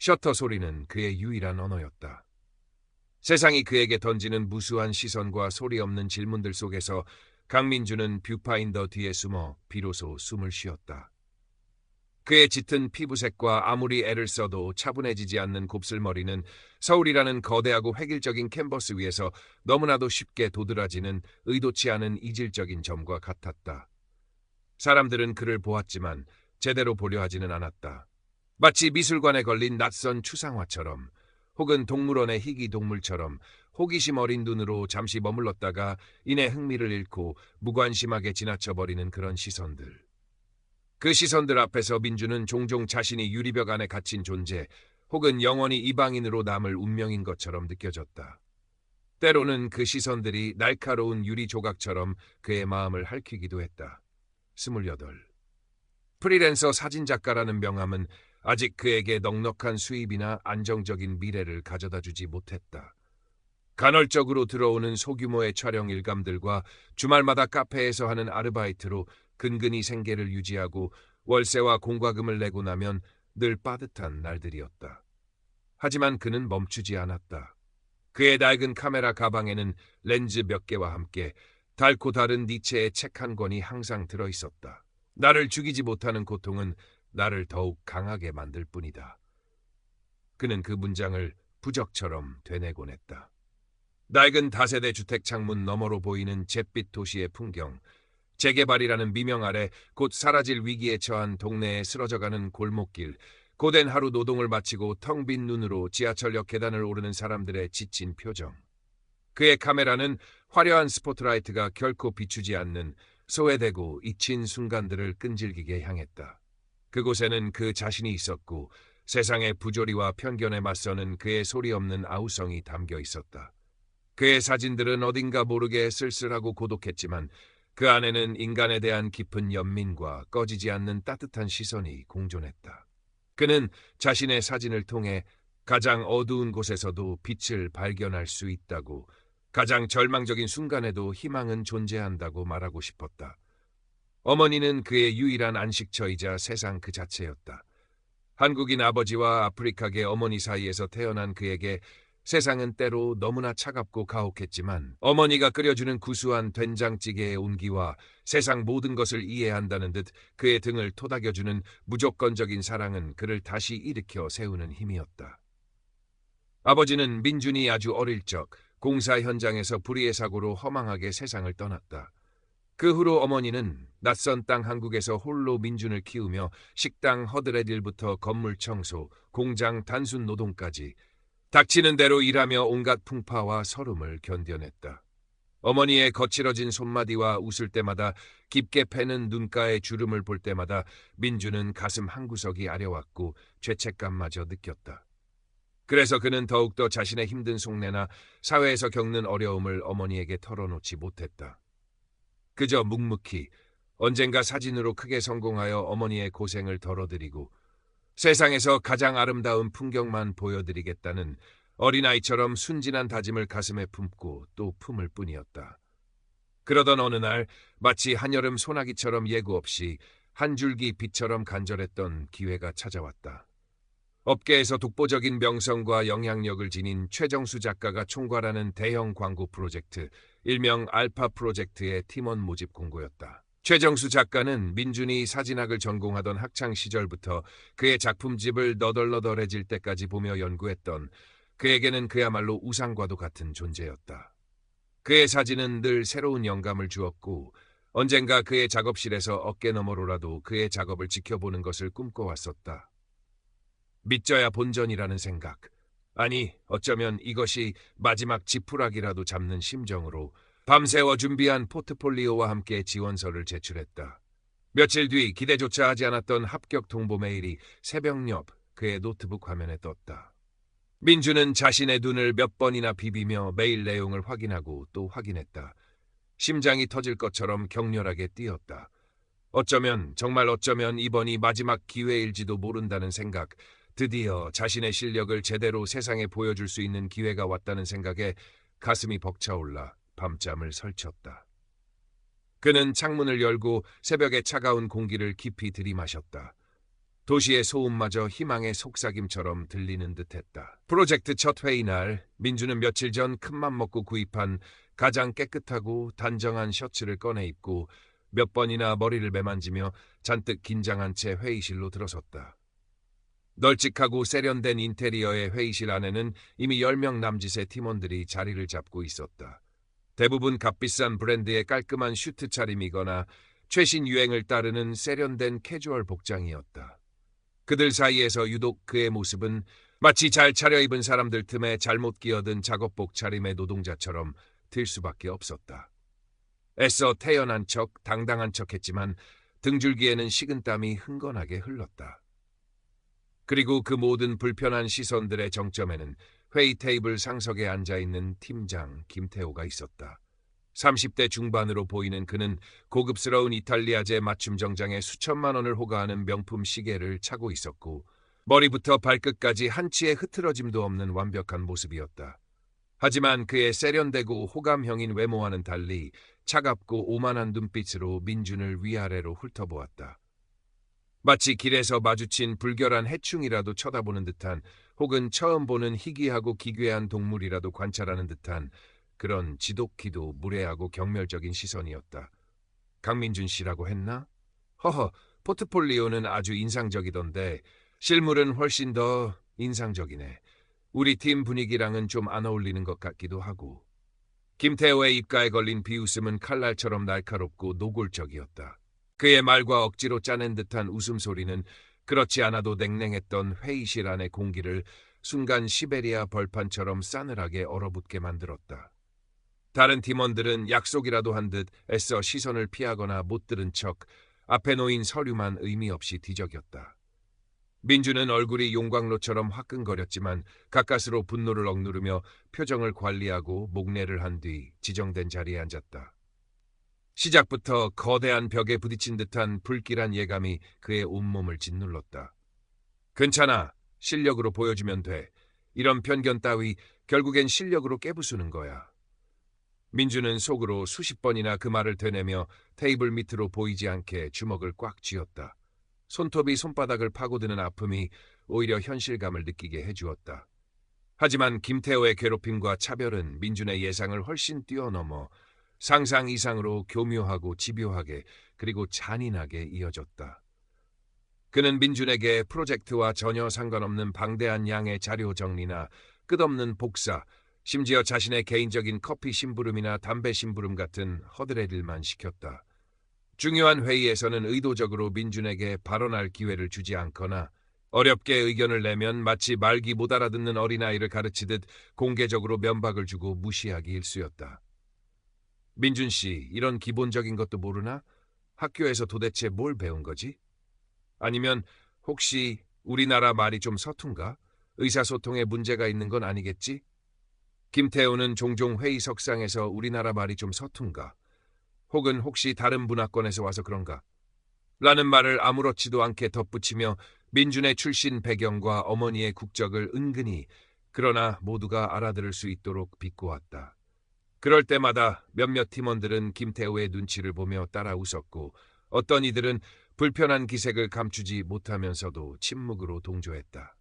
셔터 소리는 그의 유일한 언어였다. 세상이 그에게 던지는 무수한 시선과 소리 없는 질문들 속에서 강민주는 뷰파인더 뒤에 숨어 비로소 숨을 쉬었다. 그의 짙은 피부색과 아무리 애를 써도 차분해지지 않는 곱슬머리는 서울이라는 거대하고 획일적인 캔버스 위에서 너무나도 쉽게 도드라지는 의도치 않은 이질적인 점과 같았다. 사람들은 그를 보았지만 제대로 보려 하지는 않았다. 마치 미술관에 걸린 낯선 추상화처럼, 혹은 동물원의 희귀 동물처럼 호기심 어린 눈으로 잠시 머물렀다가 이내 흥미를 잃고 무관심하게 지나쳐버리는 그런 시선들. 그 시선들 앞에서 민주는 종종 자신이 유리벽 안에 갇힌 존재, 혹은 영원히 이방인으로 남을 운명인 것처럼 느껴졌다. 때로는 그 시선들이 날카로운 유리 조각처럼 그의 마음을 핥히기도 했다. 28. 프리랜서 사진작가라는 명함은 아직 그에게 넉넉한 수입이나 안정적인 미래를 가져다 주지 못했다. 간헐적으로 들어오는 소규모의 촬영 일감들과 주말마다 카페에서 하는 아르바이트로 근근히 생계를 유지하고 월세와 공과금을 내고 나면 늘 빠듯한 날들이었다. 하지만 그는 멈추지 않았다. 그의 낡은 카메라 가방에는 렌즈 몇 개와 함께 닳고 다른 니체의 책 한 권이 항상 들어있었다. 나를 죽이지 못하는 고통은 나를 더욱 강하게 만들 뿐이다. 그는 그 문장을 부적처럼 되뇌곤 했다. 낡은 다세대 주택 창문 너머로 보이는 잿빛 도시의 풍경, 재개발이라는 미명 아래 곧 사라질 위기에 처한 동네에 쓰러져가는 골목길, 고된 하루 노동을 마치고 텅 빈 눈으로 지하철역 계단을 오르는 사람들의 지친 표정. 그의 카메라는 화려한 스포트라이트가 결코 비추지 않는 소외되고 잊힌 순간들을 끈질기게 향했다. 그곳에는 그 자신이 있었고 세상의 부조리와 편견에 맞서는 그의 소리 없는 아우성이 담겨 있었다. 그의 사진들은 어딘가 모르게 쓸쓸하고 고독했지만 그 안에는 인간에 대한 깊은 연민과 꺼지지 않는 따뜻한 시선이 공존했다. 그는 자신의 사진을 통해 가장 어두운 곳에서도 빛을 발견할 수 있다고, 가장 절망적인 순간에도 희망은 존재한다고 말하고 싶었다. 어머니는 그의 유일한 안식처이자 세상 그 자체였다. 한국인 아버지와 아프리카계 어머니 사이에서 태어난 그에게 세상은 때로 너무나 차갑고 가혹했지만 어머니가 끓여주는 구수한 된장찌개의 온기와 세상 모든 것을 이해한다는 듯 그의 등을 토닥여주는 무조건적인 사랑은 그를 다시 일으켜 세우는 힘이었다. 아버지는 민준이 아주 어릴 적 공사 현장에서 불의의 사고로 허망하게 세상을 떠났다. 그 후로 어머니는 낯선 땅 한국에서 홀로 민준을 키우며 식당 허드렛 일부터 건물 청소, 공장 단순 노동까지 닥치는 대로 일하며 온갖 풍파와 서름을 견뎌냈다. 어머니의 거칠어진 손마디와 웃을 때마다, 깊게 패는 눈가의 주름을 볼 때마다 민주는 가슴 한구석이 아려왔고 죄책감마저 느꼈다. 그래서 그는 더욱더 자신의 힘든 속내나 사회에서 겪는 어려움을 어머니에게 털어놓지 못했다. 그저 묵묵히 언젠가 사진으로 크게 성공하여 어머니의 고생을 덜어드리고 세상에서 가장 아름다운 풍경만 보여드리겠다는 어린아이처럼 순진한 다짐을 가슴에 품고 또 품을 뿐이었다. 그러던 어느 날 마치 한여름 소나기처럼 예고 없이 한 줄기 빛처럼 간절했던 기회가 찾아왔다. 업계에서 독보적인 명성과 영향력을 지닌 최정수 작가가 총괄하는 대형 광고 프로젝트, 일명 알파 프로젝트의 팀원 모집 공고였다. 최정수 작가는 민준이 사진학을 전공하던 학창 시절부터 그의 작품집을 너덜너덜해질 때까지 보며 연구했던, 그에게는 그야말로 우상과도 같은 존재였다. 그의 사진은 늘 새로운 영감을 주었고 언젠가 그의 작업실에서 어깨너머로라도 그의 작업을 지켜보는 것을 꿈꿔왔었다. 믿져야 본전이라는 생각, 아니 어쩌면 이것이 마지막 지푸라기라도 잡는 심정으로 밤새워 준비한 포트폴리오와 함께 지원서를 제출했다. 며칠 뒤 기대조차 하지 않았던 합격 통보 메일이 새벽녘 그의 노트북 화면에 떴다. 민주는 자신의 눈을 몇 번이나 비비며 메일 내용을 확인하고 또 확인했다. 심장이 터질 것처럼 격렬하게 뛰었다. 정말 어쩌면 이번이 마지막 기회일지도 모른다는 생각, 드디어 자신의 실력을 제대로 세상에 보여줄 수 있는 기회가 왔다는 생각에 가슴이 벅차올라 밤잠을 설쳤다. 그는 창문을 열고 새벽의 차가운 공기를 깊이 들이마셨다. 도시의 소음마저 희망의 속삭임처럼 들리는 듯했다. 프로젝트 첫 회의 날, 민주는 며칠 전 큰맘 먹고 구입한 가장 깨끗하고 단정한 셔츠를 꺼내 입고 몇 번이나 머리를 매만지며 잔뜩 긴장한 채 회의실로 들어섰다. 널찍하고 세련된 인테리어의 회의실 안에는 이미 10명 남짓의 팀원들이 자리를 잡고 있었다. 대부분 값비싼 브랜드의 깔끔한 슈트 차림이거나 최신 유행을 따르는 세련된 캐주얼 복장이었다. 그들 사이에서 유독 그의 모습은 마치 잘 차려입은 사람들 틈에 잘못 끼어든 작업복 차림의 노동자처럼 들 수밖에 없었다. 애써 태연한 척, 당당한 척했지만 등줄기에는 식은땀이 흥건하게 흘렀다. 그리고 그 모든 불편한 시선들의 정점에는 회의 테이블 상석에 앉아있는 팀장 김태호가 있었다. 30대 중반으로 보이는 그는 고급스러운 이탈리아제 맞춤 정장에 수천만 원을 호가하는 명품 시계를 차고 있었고 머리부터 발끝까지 한치의 흐트러짐도 없는 완벽한 모습이었다. 하지만 그의 세련되고 호감형인 외모와는 달리 차갑고 오만한 눈빛으로 민준을 위아래로 훑어보았다. 마치 길에서 마주친 불결한 해충이라도 쳐다보는 듯한 혹은 처음 보는 희귀하고 기괴한 동물이라도 관찰하는 듯한 그런 지독히도 무례하고 경멸적인 시선이었다. 강민준 씨라고 했나? 허허, 포트폴리오는 아주 인상적이던데 실물은 훨씬 더 인상적이네. 우리 팀 분위기랑은 좀 안 어울리는 것 같기도 하고. 김태호의 입가에 걸린 비웃음은 칼날처럼 날카롭고 노골적이었다. 그의 말과 억지로 짜낸 듯한 웃음소리는 그렇지 않아도 냉랭했던 회의실 안의 공기를 순간 시베리아 벌판처럼 싸늘하게 얼어붙게 만들었다. 다른 팀원들은 약속이라도 한 듯 애써 시선을 피하거나 못 들은 척 앞에 놓인 서류만 의미 없이 뒤적였다. 민주는 얼굴이 용광로처럼 화끈거렸지만 가까스로 분노를 억누르며 표정을 관리하고 목례를 한 뒤 지정된 자리에 앉았다. 시작부터 거대한 벽에 부딪힌 듯한 불길한 예감이 그의 온몸을 짓눌렀다. 괜찮아. 실력으로 보여주면 돼. 이런 편견 따위 결국엔 실력으로 깨부수는 거야. 민주는 속으로 수십 번이나 그 말을 되뇌며 테이블 밑으로 보이지 않게 주먹을 꽉 쥐었다. 손톱이 손바닥을 파고드는 아픔이 오히려 현실감을 느끼게 해주었다. 하지만 김태호의 괴롭힘과 차별은 민준의 예상을 훨씬 뛰어넘어 상상 이상으로 교묘하고 집요하게 그리고 잔인하게 이어졌다. 그는 민준에게 프로젝트와 전혀 상관없는 방대한 양의 자료 정리나 끝없는 복사, 심지어 자신의 개인적인 커피 심부름이나 담배 심부름 같은 허드렛 일만 시켰다. 중요한 회의에서는 의도적으로 민준에게 발언할 기회를 주지 않거나 어렵게 의견을 내면 마치 말기 못 알아듣는 어린아이를 가르치듯 공개적으로 면박을 주고 무시하기 일쑤였다. 민준 씨, 이런 기본적인 것도 모르나? 학교에서 도대체 뭘 배운 거지? 아니면 혹시 우리나라 말이 좀 서툰가? 의사소통에 문제가 있는 건 아니겠지? 김태호는 종종 회의석상에서 우리나라 말이 좀 서툰가? 혹은 혹시 다른 문화권에서 와서 그런가? 라는 말을 아무렇지도 않게 덧붙이며 민준의 출신 배경과 어머니의 국적을 은근히 그러나 모두가 알아들을 수 있도록 비꼬았다. 그럴 때마다 몇몇 팀원들은 김태호의 눈치를 보며 따라 웃었고 어떤 이들은 불편한 기색을 감추지 못하면서도 침묵으로 동조했다.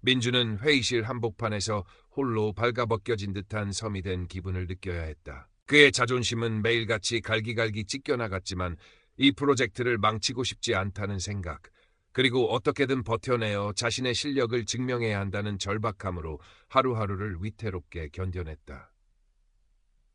민주는 회의실 한복판에서 홀로 발가벗겨진 듯한 섬이 된 기분을 느껴야 했다. 그의 자존심은 매일같이 갈기갈기 찢겨나갔지만 이 프로젝트를 망치고 싶지 않다는 생각, 그리고 어떻게든 버텨내어 자신의 실력을 증명해야 한다는 절박함으로 하루하루를 위태롭게 견뎌냈다.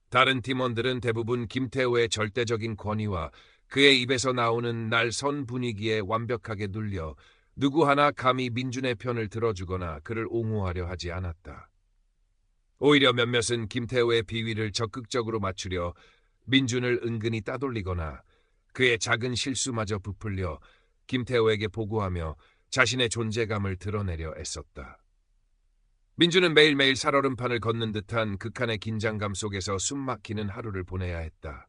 다른 팀원들은 대부분 김태호의 절대적인 권위와 그의 입에서 나오는 날선 분위기에 완벽하게 눌려 누구 하나 감히 민준의 편을 들어주거나 그를 옹호하려 하지 않았다. 오히려 몇몇은 김태호의 비위를 적극적으로 맞추려 민준을 은근히 따돌리거나 그의 작은 실수마저 부풀려 김태호에게 보고하며 자신의 존재감을 드러내려 애썼다. 민준은 매일매일 살얼음판을 걷는 듯한 극한의 긴장감 속에서 숨막히는 하루를 보내야 했다.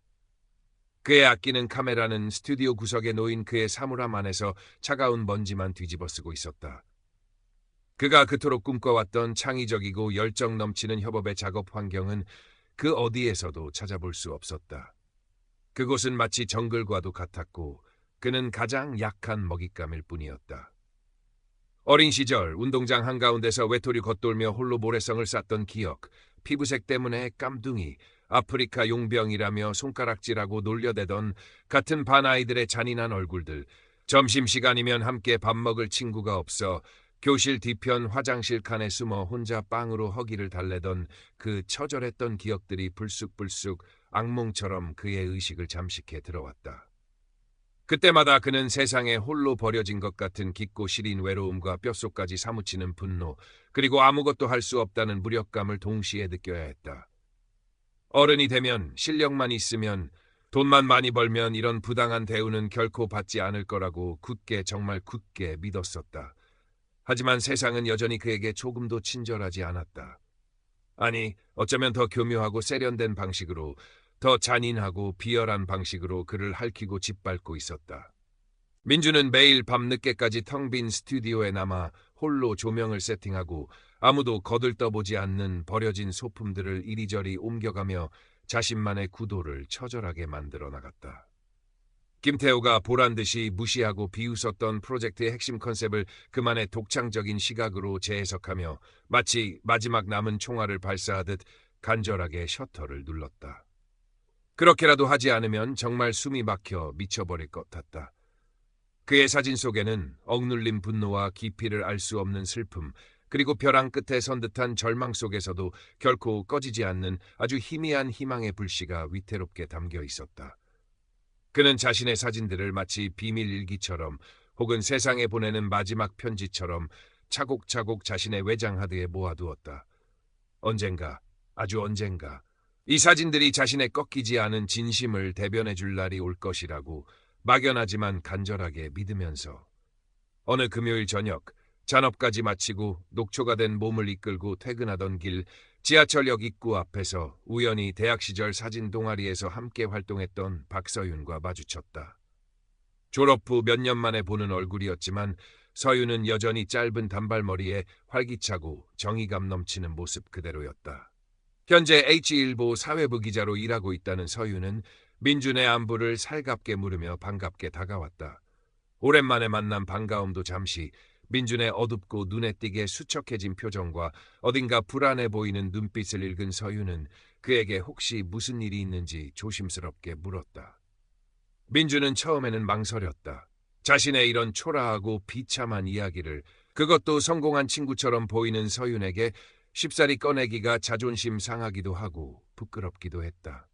그의 아끼는 카메라는 스튜디오 구석에 놓인 그의 사물함 안에서 차가운 먼지만 뒤집어쓰고 있었다. 그가 그토록 꿈꿔왔던 창의적이고 열정 넘치는 협업의 작업 환경은 그 어디에서도 찾아볼 수 없었다. 그곳은 마치 정글과도 같았고 그는 가장 약한 먹잇감일 뿐이었다. 어린 시절 운동장 한가운데서 외톨이 겉돌며 홀로 모래성을 쌌던 기억, 피부색 때문에 깜둥이, 아프리카 용병이라며 손가락질하고 놀려대던 같은 반 아이들의 잔인한 얼굴들, 점심시간이면 함께 밥 먹을 친구가 없어 교실 뒤편 화장실 칸에 숨어 혼자 빵으로 허기를 달래던 그 처절했던 기억들이 불쑥불쑥 악몽처럼 그의 의식을 잠식해 들어왔다. 그때마다 그는 세상에 홀로 버려진 것 같은 깊고 시린 외로움과 뼛속까지 사무치는 분노, 그리고 아무것도 할 수 없다는 무력감을 동시에 느껴야 했다. 어른이 되면, 실력만 있으면, 돈만 많이 벌면 이런 부당한 대우는 결코 받지 않을 거라고 굳게, 정말 굳게 믿었었다. 하지만 세상은 여전히 그에게 조금도 친절하지 않았다. 아니, 어쩌면 더 교묘하고 세련된 방식으로, 더 잔인하고 비열한 방식으로 그를 핥히고 짓밟고 있었다. 민주는 매일 밤늦게까지 텅 빈 스튜디오에 남아 홀로 조명을 세팅하고 아무도 거들떠보지 않는 버려진 소품들을 이리저리 옮겨가며 자신만의 구도를 처절하게 만들어 나갔다. 김태호가 보란듯이 무시하고 비웃었던 프로젝트의 핵심 컨셉을 그만의 독창적인 시각으로 재해석하며 마치 마지막 남은 총알을 발사하듯 간절하게 셔터를 눌렀다. 그렇게라도 하지 않으면 정말 숨이 막혀 미쳐버릴 것 같다. 그의 사진 속에는 억눌린 분노와 깊이를 알 수 없는 슬픔, 그리고 벼랑 끝에 선 듯한 절망 속에서도 결코 꺼지지 않는 아주 희미한 희망의 불씨가 위태롭게 담겨 있었다. 그는 자신의 사진들을 마치 비밀 일기처럼 혹은 세상에 보내는 마지막 편지처럼 차곡차곡 자신의 외장 하드에 모아두었다. 언젠가, 아주 언젠가 이 사진들이 자신의 꺾이지 않은 진심을 대변해 줄 날이 올 것이라고 막연하지만 간절하게 믿으면서 어느 금요일 저녁 잔업까지 마치고 녹초가 된 몸을 이끌고 퇴근하던 길 지하철역 입구 앞에서 우연히 대학 시절 사진 동아리에서 함께 활동했던 박서윤과 마주쳤다. 졸업 후 몇 년 만에 보는 얼굴이었지만 서윤은 여전히 짧은 단발머리에 활기차고 정의감 넘치는 모습 그대로였다. 현재 H일보 사회부 기자로 일하고 있다는 서윤은 민준의 안부를 살갑게 물으며 반갑게 다가왔다. 오랜만에 만난 반가움도 잠시 민준의 어둡고 눈에 띄게 수척해진 표정과 어딘가 불안해 보이는 눈빛을 읽은 서윤은 그에게 혹시 무슨 일이 있는지 조심스럽게 물었다. 민준은 처음에는 망설였다. 자신의 이런 초라하고 비참한 이야기를, 그것도 성공한 친구처럼 보이는 서윤에게 쉽사리 꺼내기가 자존심 상하기도 하고 부끄럽기도 했다.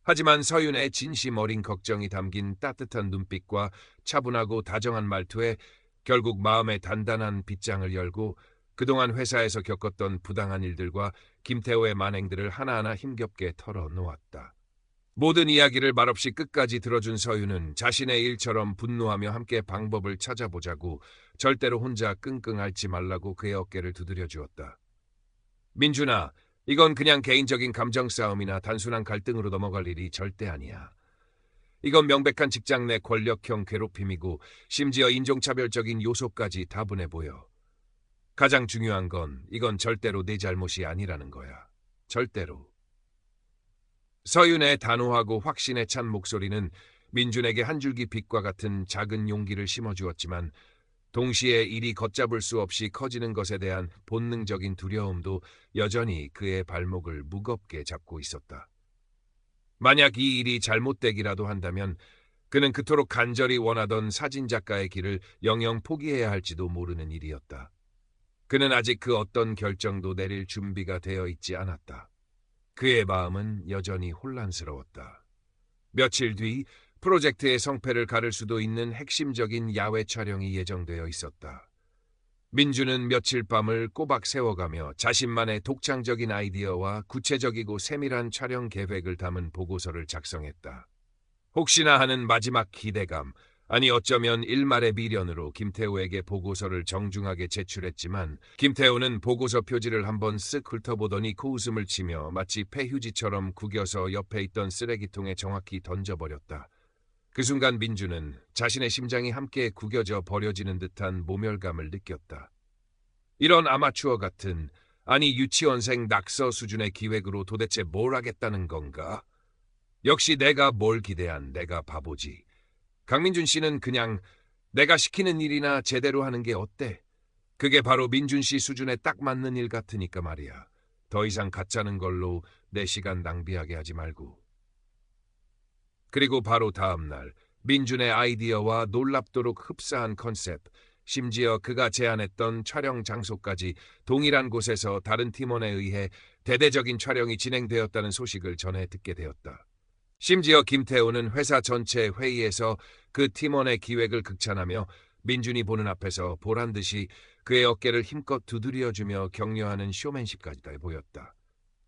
하지만 서윤의 진심 어린 걱정이 담긴 따뜻한 눈빛과 차분하고 다정한 말투에 결국 마음의 단단한 빗장을 열고 그동안 회사에서 겪었던 부당한 일들과 김태호의 만행들을 하나하나 힘겹게 털어놓았다. 모든 이야기를 말없이 끝까지 들어준 서윤은 자신의 일처럼 분노하며 함께 방법을 찾아보자고, 절대로 혼자 끙끙 앓지 말라고 그의 어깨를 두드려 주었다. 민준아, 이건 그냥 개인적인 감정 싸움이나 단순한 갈등으로 넘어갈 일이 절대 아니야. 이건 명백한 직장 내 권력형 괴롭힘이고 심지어 인종차별적인 요소까지 다분해 보여. 가장 중요한 건 이건 절대로 네 잘못이 아니라는 거야. 절대로. 서윤의 단호하고 확신에 찬 목소리는 민준에게 한 줄기 빛과 같은 작은 용기를 심어주었지만 동시에 일이 걷잡을 수 없이 커지는 것에 대한 본능적인 두려움도 여전히 그의 발목을 무겁게 잡고 있었다. 만약 이 일이 잘못되기라도 한다면 그는 그토록 간절히 원하던 사진작가의 길을 영영 포기해야 할지도 모르는 일이었다. 그는 아직 그 어떤 결정도 내릴 준비가 되어 있지 않았다. 그의 마음은 여전히 혼란스러웠다. 며칠 뒤 프로젝트의 성패를 가를 수도 있는 핵심적인 야외 촬영이 예정되어 있었다. 민주는 며칠 밤을 꼬박 세워가며 자신만의 독창적인 아이디어와 구체적이고 세밀한 촬영 계획을 담은 보고서를 작성했다. 혹시나 하는 마지막 기대감, 아니 어쩌면 일말의 미련으로 김태호에게 보고서를 정중하게 제출했지만 김태호는 보고서 표지를 한번 쓱 훑어보더니 코웃음을 치며 마치 폐휴지처럼 구겨서 옆에 있던 쓰레기통에 정확히 던져버렸다. 그 순간 민주는 자신의 심장이 함께 구겨져 버려지는 듯한 모멸감을 느꼈다. 이런 아마추어 같은, 아니 유치원생 낙서 수준의 기획으로 도대체 뭘 하겠다는 건가? 역시 내가 뭘 기대한 내가 바보지. 강민준 씨는 그냥 내가 시키는 일이나 제대로 하는 게 어때? 그게 바로 민준 씨 수준에 딱 맞는 일 같으니까 말이야. 더 이상 가짜는 걸로 내 시간 낭비하게 하지 말고. 그리고 바로 다음 날 민준의 아이디어와 놀랍도록 흡사한 컨셉, 심지어 그가 제안했던 촬영 장소까지 동일한 곳에서 다른 팀원에 의해 대대적인 촬영이 진행되었다는 소식을 전해 듣게 되었다. 심지어 김태호는 회사 전체 회의에서 그 팀원의 기획을 극찬하며 민준이 보는 앞에서 보란 듯이 그의 어깨를 힘껏 두드려주며 격려하는 쇼맨십까지 다 보였다.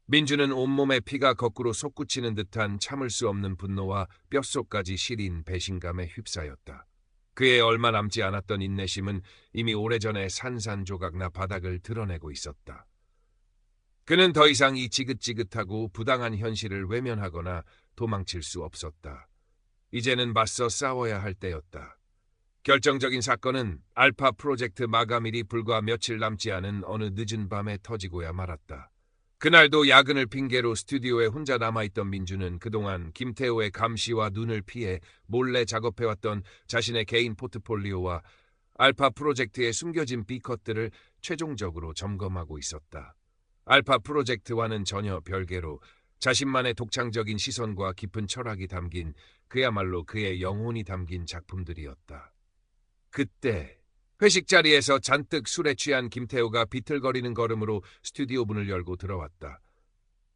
민준은 온몸에 피가 거꾸로 솟구치는 듯한 참을 수 없는 분노와 뼛속까지 시린 배신감에 휩싸였다. 그의 얼마 남지 않았던 인내심은 이미 오래전에 산산조각나 바닥을 드러내고 있었다. 그는 더 이상 이 지긋지긋하고 부당한 현실을 외면하거나 도망칠 수 없었다. 이제는 맞서 싸워야 할 때였다. 결정적인 사건은 알파 프로젝트 마감일이 불과 며칠 남지 않은 어느 늦은 밤에 터지고야 말았다. 그날도 야근을 핑계로 스튜디오에 혼자 남아있던 민주는 그동안 김태호의 감시와 눈을 피해 몰래 작업해왔던 자신의 개인 포트폴리오와 알파 프로젝트의 숨겨진 B컷들을 최종적으로 점검하고 있었다. 알파 프로젝트와는 전혀 별개로 자신만의 독창적인 시선과 깊은 철학이 담긴 그야말로 그의 영혼이 담긴 작품들이었다. 그때 회식 자리에서 잔뜩 술에 취한 김태호가 비틀거리는 걸음으로 스튜디오 문을 열고 들어왔다.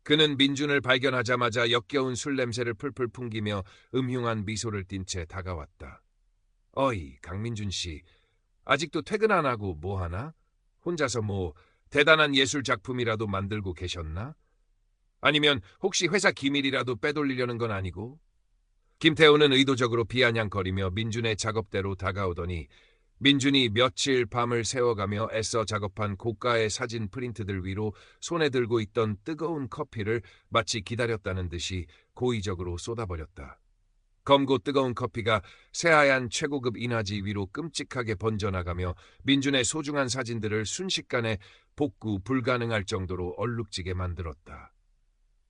그는 민준을 발견하자마자 역겨운 술 냄새를 풀풀 풍기며 음흉한 미소를 띤 채 다가왔다. 어이, 강민준 씨, 아직도 퇴근 안 하고 뭐 하나? 혼자서 뭐 대단한 예술 작품이라도 만들고 계셨나? 아니면 혹시 회사 기밀이라도 빼돌리려는 건 아니고? 김태호는 의도적으로 비아냥거리며 민준의 작업대로 다가오더니 민준이 며칠 밤을 새워가며 애써 작업한 고가의 사진 프린트들 위로 손에 들고 있던 뜨거운 커피를 마치 기다렸다는 듯이 고의적으로 쏟아버렸다. 검고 뜨거운 커피가 새하얀 최고급 인화지 위로 끔찍하게 번져나가며 민준의 소중한 사진들을 순식간에 복구 불가능할 정도로 얼룩지게 만들었다.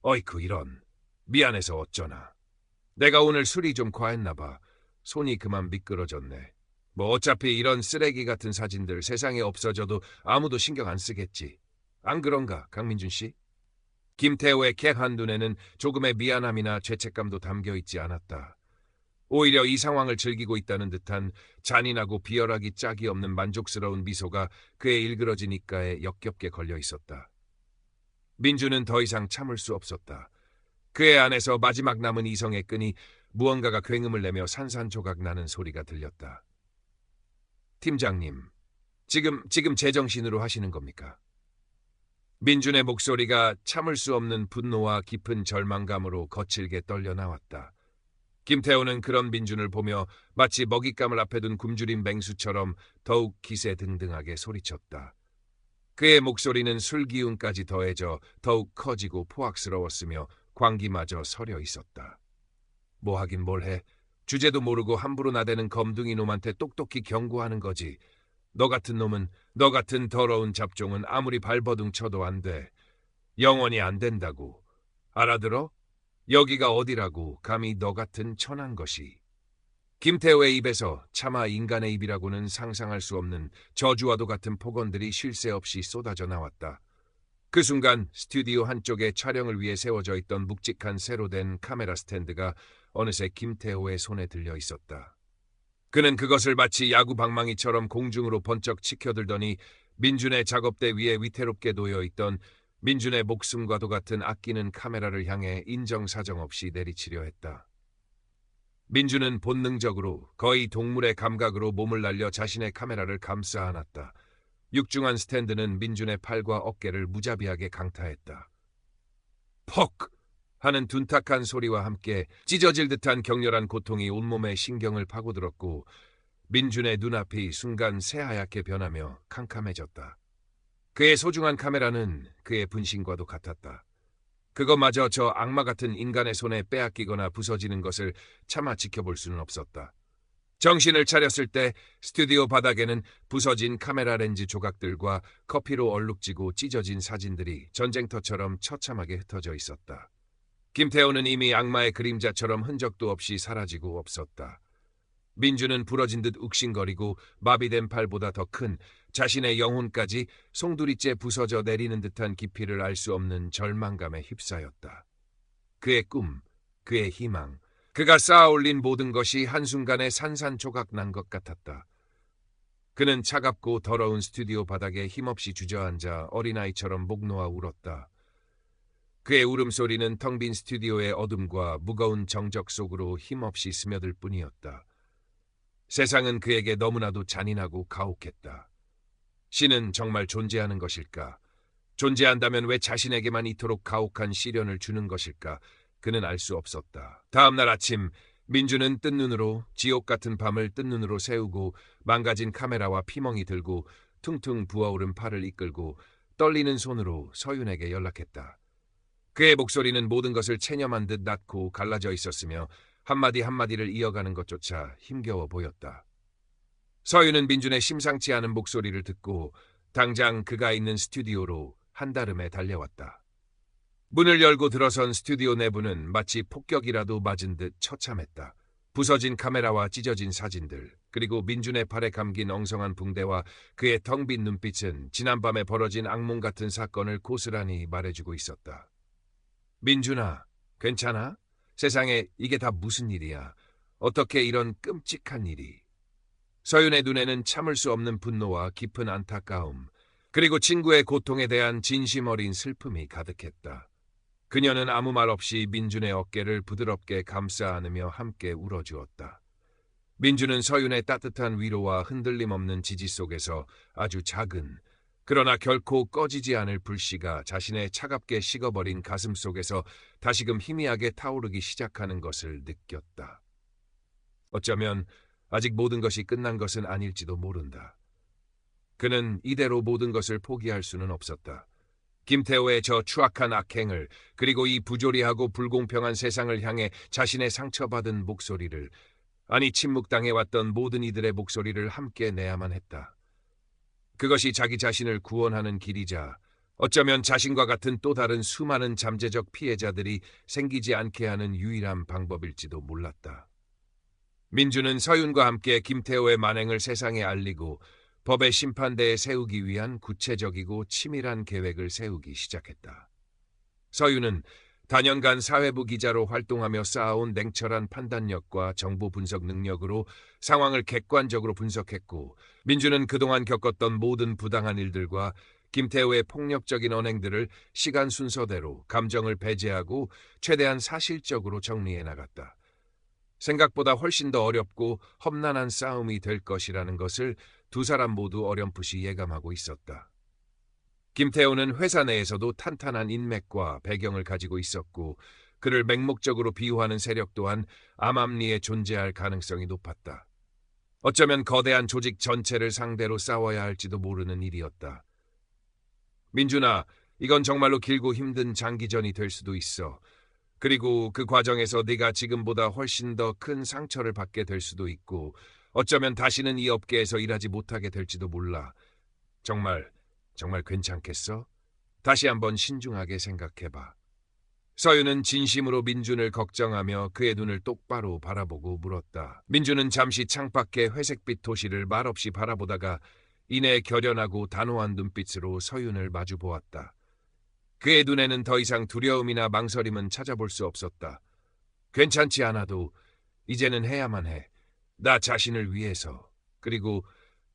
어이쿠 이런, 미안해서 어쩌나. 내가 오늘 술이 좀 과했나 봐. 손이 그만 미끄러졌네. 뭐 어차피 이런 쓰레기 같은 사진들 세상에 없어져도 아무도 신경 안 쓰겠지. 안 그런가, 강민준 씨? 김태호의 객한 눈에는 조금의 미안함이나 죄책감도 담겨 있지 않았다. 오히려 이 상황을 즐기고 있다는 듯한 잔인하고 비열하기 짝이 없는 만족스러운 미소가 그의 일그러진 입가에 역겹게 걸려 있었다. 민주는 더 이상 참을 수 없었다. 그의 안에서 마지막 남은 이성의 끈이 무언가가 굉음을 내며 산산조각 나는 소리가 들렸다. 팀장님, 지금 제정신으로 하시는 겁니까? 민준의 목소리가 참을 수 없는 분노와 깊은 절망감으로 거칠게 떨려 나왔다. 김태호는 그런 민준을 보며 마치 먹잇감을 앞에 둔 굶주린 맹수처럼 더욱 기세등등하게 소리쳤다. 그의 목소리는 술 기운까지 더해져 더욱 커지고 포악스러웠으며 광기마저 서려 있었다. 뭐 하긴 뭘 해. 주제도 모르고 함부로 나대는 검둥이 놈한테 똑똑히 경고하는 거지. 너 같은 놈은, 너 같은 더러운 잡종은 아무리 발버둥 쳐도 안 돼. 영원히 안 된다고. 알아들어? 여기가 어디라고 감히 너 같은 천한 것이. 김태호의 입에서 차마 인간의 입이라고는 상상할 수 없는 저주와도 같은 폭언들이 쉴 새 없이 쏟아져 나왔다. 그 순간 스튜디오 한쪽에 촬영을 위해 세워져 있던 묵직한 새로 된 카메라 스탠드가 어느새 김태호의 손에 들려 있었다. 그는 그것을 마치 야구 방망이처럼 공중으로 번쩍 치켜들더니 민준의 작업대 위에 위태롭게 놓여있던 민준의 목숨과도 같은 아끼는 카메라를 향해 인정사정 없이 내리치려 했다. 민준은 본능적으로 거의 동물의 감각으로 몸을 날려 자신의 카메라를 감싸 안았다. 육중한 스탠드는 민준의 팔과 어깨를 무자비하게 강타했다. 퍽! 하는 둔탁한 소리와 함께 찢어질 듯한 격렬한 고통이 온몸의 신경을 파고들었고 민준의 눈앞이 순간 새하얗게 변하며 캄캄해졌다. 그의 소중한 카메라는 그의 분신과도 같았다. 그것마저 저 악마 같은 인간의 손에 빼앗기거나 부서지는 것을 차마 지켜볼 수는 없었다. 정신을 차렸을 때 스튜디오 바닥에는 부서진 카메라 렌즈 조각들과 커피로 얼룩지고 찢어진 사진들이 전쟁터처럼 처참하게 흩어져 있었다. 김태호는 이미 악마의 그림자처럼 흔적도 없이 사라지고 없었다. 민주는 부러진 듯 욱신거리고 마비된 팔보다 더 큰 자신의 영혼까지 송두리째 부서져 내리는 듯한 깊이를 알 수 없는 절망감에 휩싸였다. 그의 꿈, 그의 희망, 그가 쌓아올린 모든 것이 한순간에 산산조각 난 것 같았다. 그는 차갑고 더러운 스튜디오 바닥에 힘없이 주저앉아 어린아이처럼 목 놓아 울었다. 그의 울음소리는 텅 빈 스튜디오의 어둠과 무거운 정적 속으로 힘없이 스며들 뿐이었다. 세상은 그에게 너무나도 잔인하고 가혹했다. 신은 정말 존재하는 것일까? 존재한다면 왜 자신에게만 이토록 가혹한 시련을 주는 것일까? 그는 알 수 없었다. 다음 날 아침 민주는 뜬 눈으로 지옥 같은 밤을 뜬 눈으로 새우고 망가진 카메라와 피멍이 들고 퉁퉁 부어오른 팔을 이끌고 떨리는 손으로 서윤에게 연락했다. 그의 목소리는 모든 것을 체념한 듯 낮고 갈라져 있었으며 한마디 한마디를 이어가는 것조차 힘겨워 보였다. 서윤은 민준의 심상치 않은 목소리를 듣고 당장 그가 있는 스튜디오로 한달음에 달려왔다. 문을 열고 들어선 스튜디오 내부는 마치 폭격이라도 맞은 듯 처참했다. 부서진 카메라와 찢어진 사진들, 그리고 민준의 팔에 감긴 엉성한 붕대와 그의 텅 빈 눈빛은 지난밤에 벌어진 악몽 같은 사건을 고스란히 말해주고 있었다. 민준아, 괜찮아? 세상에 이게 다 무슨 일이야? 어떻게 이런 끔찍한 일이? 서윤의 눈에는 참을 수 없는 분노와 깊은 안타까움, 그리고 친구의 고통에 대한 진심 어린 슬픔이 가득했다. 그녀는 아무 말 없이 민준의 어깨를 부드럽게 감싸 안으며 함께 울어주었다. 민준은 서윤의 따뜻한 위로와 흔들림 없는 지지 속에서 아주 작은, 그러나 결코 꺼지지 않을 불씨가 자신의 차갑게 식어버린 가슴 속에서 다시금 희미하게 타오르기 시작하는 것을 느꼈다. 어쩌면 아직 모든 것이 끝난 것은 아닐지도 모른다. 그는 이대로 모든 것을 포기할 수는 없었다. 김태호의 저 추악한 악행을, 그리고 이 부조리하고 불공평한 세상을 향해 자신의 상처받은 목소리를, 아니 침묵당해왔던 모든 이들의 목소리를 함께 내야만 했다. 그것이 자기 자신을 구원하는 길이자 어쩌면 자신과 같은 또 다른 수많은 잠재적 피해자들이 생기지 않게 하는 유일한 방법일지도 몰랐다. 민주는 서윤과 함께 김태호의 만행을 세상에 알리고 법의 심판대에 세우기 위한 구체적이고 치밀한 계획을 세우기 시작했다. 서윤은 다년간 사회부 기자로 활동하며 쌓아온 냉철한 판단력과 정보 분석 능력으로 상황을 객관적으로 분석했고, 민주는 그동안 겪었던 모든 부당한 일들과 김태호의 폭력적인 언행들을 시간 순서대로 감정을 배제하고 최대한 사실적으로 정리해 나갔다. 생각보다 훨씬 더 어렵고 험난한 싸움이 될 것이라는 것을 두 사람 모두 어렴풋이 예감하고 있었다. 김태호는 회사 내에서도 탄탄한 인맥과 배경을 가지고 있었고, 그를 맹목적으로 비호하는 세력 또한 암암리에 존재할 가능성이 높았다. 어쩌면 거대한 조직 전체를 상대로 싸워야 할지도 모르는 일이었다. 민준아, 이건 정말로 길고 힘든 장기전이 될 수도 있어. 그리고 그 과정에서 네가 지금보다 훨씬 더 큰 상처를 받게 될 수도 있고, 어쩌면 다시는 이 업계에서 일하지 못하게 될지도 몰라. 정말 괜찮겠어? 다시 한번 신중하게 생각해봐. 서윤은 진심으로 민준을 걱정하며 그의 눈을 똑바로 바라보고 물었다. 민준은 잠시 창밖의 회색빛 도시를 말없이 바라보다가 이내 결연하고 단호한 눈빛으로 서윤을 마주보았다. 그의 눈에는 더 이상 두려움이나 망설임은 찾아볼 수 없었다. 괜찮지 않아도 이제는 해야만 해. 나 자신을 위해서. 그리고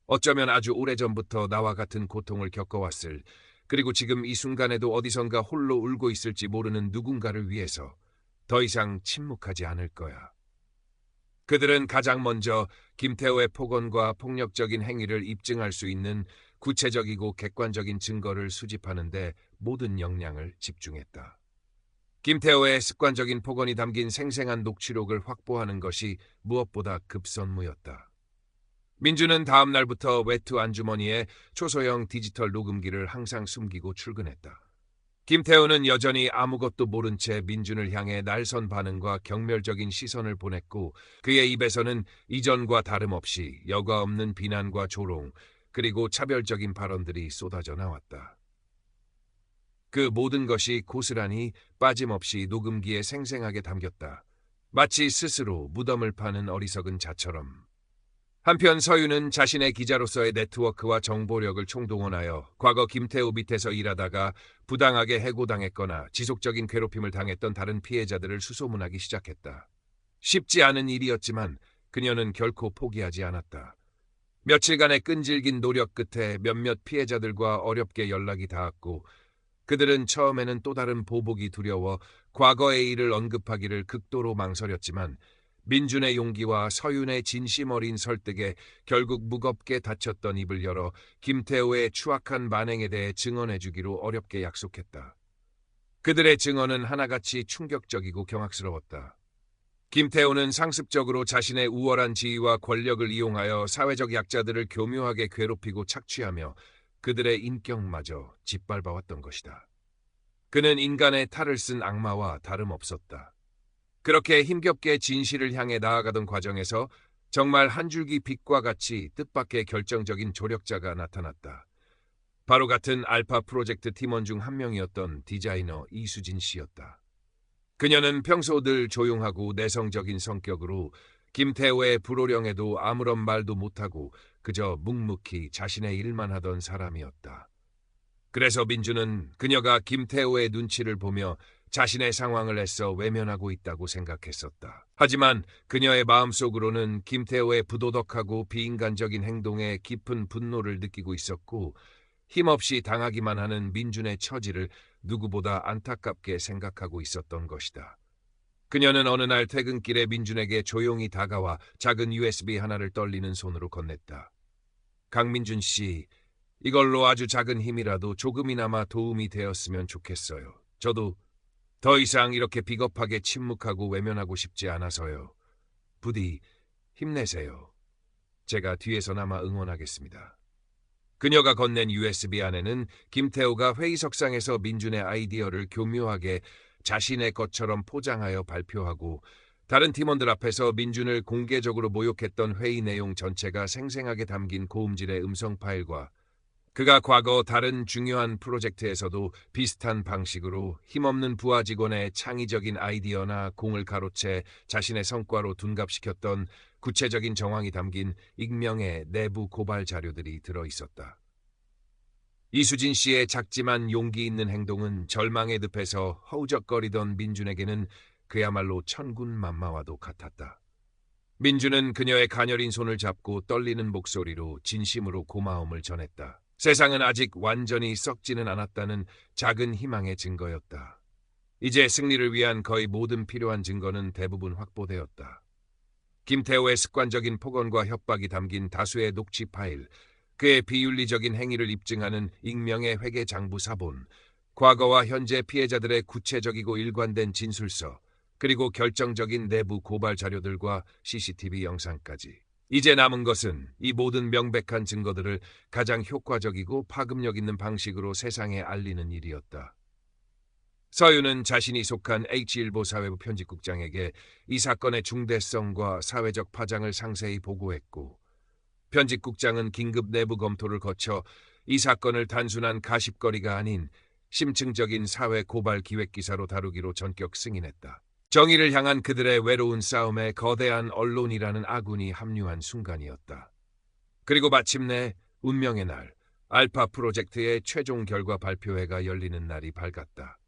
어쩌면 아주 오래전부터 나와 같은 고통을 겪어왔을, 그리고 지금 이 순간에도 어디선가 홀로 울고 있을지 모르는 누군가를 위해서 더 이상 침묵하지 않을 거야. 그들은 가장 먼저 김태호의 폭언과 폭력적인 행위를 입증할 수 있는 구체적이고 객관적인 증거를 수집하는 데 모든 역량을 집중했다. 김태호의 습관적인 폭언이 담긴 생생한 녹취록을 확보하는 것이 무엇보다 급선무였다. 민주는 다음 날부터 외투 안주머니에 초소형 디지털 녹음기를 항상 숨기고 출근했다. 김태호는 여전히 아무것도 모른 채 민준을 향해 날선 반응과 경멸적인 시선을 보냈고, 그의 입에서는 이전과 다름없이 여과 없는 비난과 조롱, 그리고 차별적인 발언들이 쏟아져 나왔다. 그 모든 것이 고스란히 빠짐없이 녹음기에 생생하게 담겼다. 마치 스스로 무덤을 파는 어리석은 자처럼. 한편 서윤은 자신의 기자로서의 네트워크와 정보력을 총동원하여 과거 김태우 밑에서 일하다가 부당하게 해고당했거나 지속적인 괴롭힘을 당했던 다른 피해자들을 수소문하기 시작했다. 쉽지 않은 일이었지만 그녀는 결코 포기하지 않았다. 며칠간의 끈질긴 노력 끝에 몇몇 피해자들과 어렵게 연락이 닿았고 그들은 처음에는 또 다른 보복이 두려워 과거의 일을 언급하기를 극도로 망설였지만 민준의 용기와 서윤의 진심 어린 설득에 결국 무겁게 닫혔던 입을 열어 김태호의 추악한 만행에 대해 증언해주기로 어렵게 약속했다. 그들의 증언은 하나같이 충격적이고 경악스러웠다. 김태호는 상습적으로 자신의 우월한 지위와 권력을 이용하여 사회적 약자들을 교묘하게 괴롭히고 착취하며 그들의 인격마저 짓밟아왔던 것이다. 그는 인간의 탈을 쓴 악마와 다름없었다. 그렇게 힘겹게 진실을 향해 나아가던 과정에서 정말 한 줄기 빛과 같이 뜻밖의 결정적인 조력자가 나타났다. 바로 같은 알파 프로젝트 팀원 중 한 명이었던 디자이너 이수진 씨였다. 그녀는 평소 늘 조용하고 내성적인 성격으로 김태호의 불호령에도 아무런 말도 못하고 그저 묵묵히 자신의 일만 하던 사람이었다. 그래서 민주는 그녀가 김태호의 눈치를 보며 자신의 상황을 애써 외면하고 있다고 생각했었다. 하지만 그녀의 마음속으로는 김태호의 부도덕하고 비인간적인 행동에 깊은 분노를 느끼고 있었고 힘없이 당하기만 하는 민준의 처지를 누구보다 안타깝게 생각하고 있었던 것이다. 그녀는 어느 날 퇴근길에 민준에게 조용히 다가와 작은 USB 하나를 떨리는 손으로 건넸다. 강민준 씨, 이걸로 아주 작은 힘이라도 조금이나마 도움이 되었으면 좋겠어요. 저도 더 이상 이렇게 비겁하게 침묵하고 외면하고 싶지 않아서요. 부디 힘내세요. 제가 뒤에서나마 응원하겠습니다. 그녀가 건넨 USB 안에는 김태호가 회의석상에서 민준의 아이디어를 교묘하게 자신의 것처럼 포장하여 발표하고 다른 팀원들 앞에서 민준을 공개적으로 모욕했던 회의 내용 전체가 생생하게 담긴 고음질의 음성 파일과 그가 과거 다른 중요한 프로젝트에서도 비슷한 방식으로 힘없는 부하 직원의 창의적인 아이디어나 공을 가로채 자신의 성과로 둔갑시켰던 구체적인 정황이 담긴 익명의 내부 고발 자료들이 들어있었다. 이수진 씨의 작지만 용기 있는 행동은 절망의 늪에서 허우적거리던 민준에게는 그야말로 천군만마와도 같았다. 민준은 그녀의 가녀린 손을 잡고 떨리는 목소리로 진심으로 고마움을 전했다. 세상은 아직 완전히 썩지는 않았다는 작은 희망의 증거였다. 이제 승리를 위한 거의 모든 필요한 증거는 대부분 확보되었다. 김태호의 습관적인 폭언과 협박이 담긴 다수의 녹취 파일, 그의 비윤리적인 행위를 입증하는 익명의 회계 장부 사본, 과거와 현재 피해자들의 구체적이고 일관된 진술서, 그리고 결정적인 내부 고발 자료들과 CCTV 영상까지. 이제 남은 것은 이 모든 명백한 증거들을 가장 효과적이고 파급력 있는 방식으로 세상에 알리는 일이었다. 서윤은 자신이 속한 H일보 사회부 편집국장에게 이 사건의 중대성과 사회적 파장을 상세히 보고했고 편집국장은 긴급 내부 검토를 거쳐 이 사건을 단순한 가십거리가 아닌 심층적인 사회 고발 기획기사로 다루기로 전격 승인했다. 정의를 향한 그들의 외로운 싸움에 거대한 언론이라는 아군이 합류한 순간이었다. 그리고 마침내 운명의 날, 알파 프로젝트의 최종 결과 발표회가 열리는 날이 밝았다.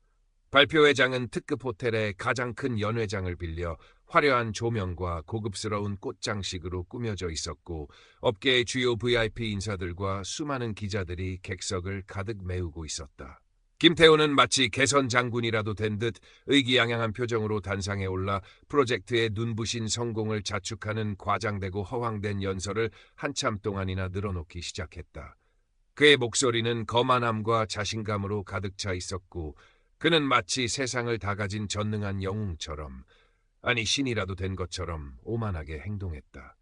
발표회장은 특급 호텔의 가장 큰 연회장을 빌려 화려한 조명과 고급스러운 꽃장식으로 꾸며져 있었고 업계의 주요 VIP 인사들과 수많은 기자들이 객석을 가득 메우고 있었다. 김태호는 마치 개선 장군이라도 된 듯 의기양양한 표정으로 단상에 올라 프로젝트의 눈부신 성공을 자축하는 과장되고 허황된 연설을 한참 동안이나 늘어놓기 시작했다. 그의 목소리는 거만함과 자신감으로 가득 차 있었고 그는 마치 세상을 다 가진 전능한 영웅처럼, 아니 신이라도 된 것처럼 오만하게 행동했다.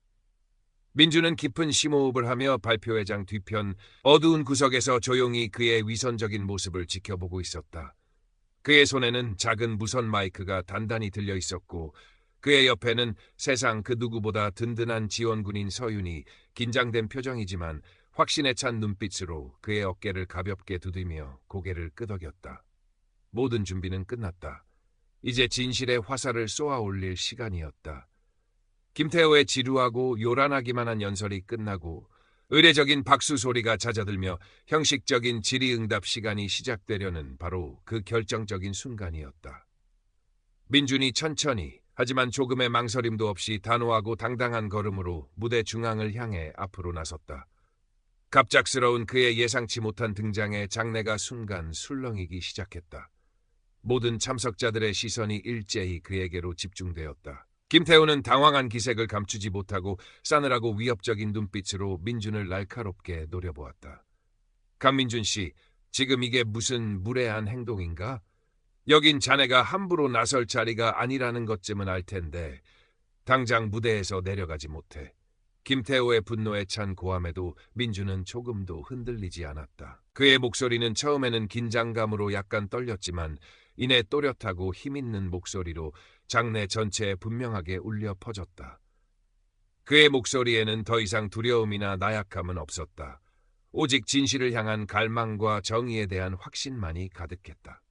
민주는 깊은 심호흡을 하며 발표회장 뒤편 어두운 구석에서 조용히 그의 위선적인 모습을 지켜보고 있었다. 그의 손에는 작은 무선 마이크가 단단히 들려 있었고 그의 옆에는 세상 그 누구보다 든든한 지원군인 서윤이 긴장된 표정이지만 확신에 찬 눈빛으로 그의 어깨를 가볍게 두드리며 고개를 끄덕였다. 모든 준비는 끝났다. 이제 진실의 화살을 쏘아 올릴 시간이었다. 김태호의 지루하고 요란하기만 한 연설이 끝나고 의례적인 박수 소리가 잦아들며 형식적인 질의응답 시간이 시작되려는 바로 그 결정적인 순간이었다. 민준이 천천히 하지만 조금의 망설임도 없이 단호하고 당당한 걸음으로 무대 중앙을 향해 앞으로 나섰다. 갑작스러운 그의 예상치 못한 등장에 장내가 순간 술렁이기 시작했다. 모든 참석자들의 시선이 일제히 그에게로 집중되었다. 김태호는 당황한 기색을 감추지 못하고 싸늘하고 위협적인 눈빛으로 민준을 날카롭게 노려보았다. 강민준 씨, 지금 이게 무슨 무례한 행동인가? 여긴 자네가 함부로 나설 자리가 아니라는 것쯤은 알 텐데 당장 무대에서 내려가지 못해. 김태호의 분노에 찬 고함에도 민준은 조금도 흔들리지 않았다. 그의 목소리는 처음에는 긴장감으로 약간 떨렸지만 이내 또렷하고 힘있는 목소리로 장내 전체에 분명하게 울려 퍼졌다. 그의 목소리에는 더 이상 두려움이나 나약함은 없었다. 오직 진실을 향한 갈망과 정의에 대한 확신만이 가득했다.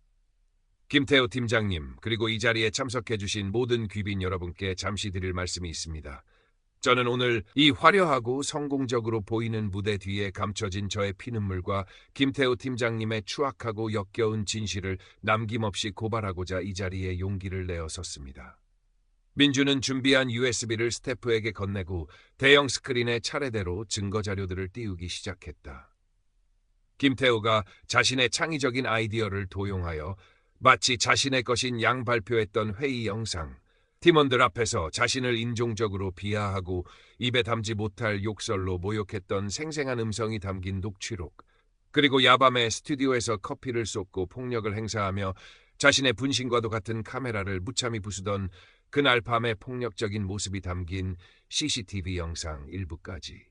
김태호 팀장님, 그리고 이 자리에 참석해주신 모든 귀빈 여러분께 잠시 드릴 말씀이 있습니다. 저는 오늘 이 화려하고 성공적으로 보이는 무대 뒤에 감춰진 저의 피눈물과 김태호 팀장님의 추악하고 역겨운 진실을 남김없이 고발하고자 이 자리에 용기를 내어 섰습니다. 민주는 준비한 USB를 스태프에게 건네고 대형 스크린에 차례대로 증거자료들을 띄우기 시작했다. 김태호가 자신의 창의적인 아이디어를 도용하여 마치 자신의 것인 양 발표했던 회의 영상, 팀원들 앞에서 자신을 인종적으로 비하하고 입에 담지 못할 욕설로 모욕했던 생생한 음성이 담긴 녹취록, 그리고 야밤에 스튜디오에서 커피를 쏟고 폭력을 행사하며 자신의 분신과도 같은 카메라를 무참히 부수던 그날 밤의 폭력적인 모습이 담긴 CCTV 영상 일부까지.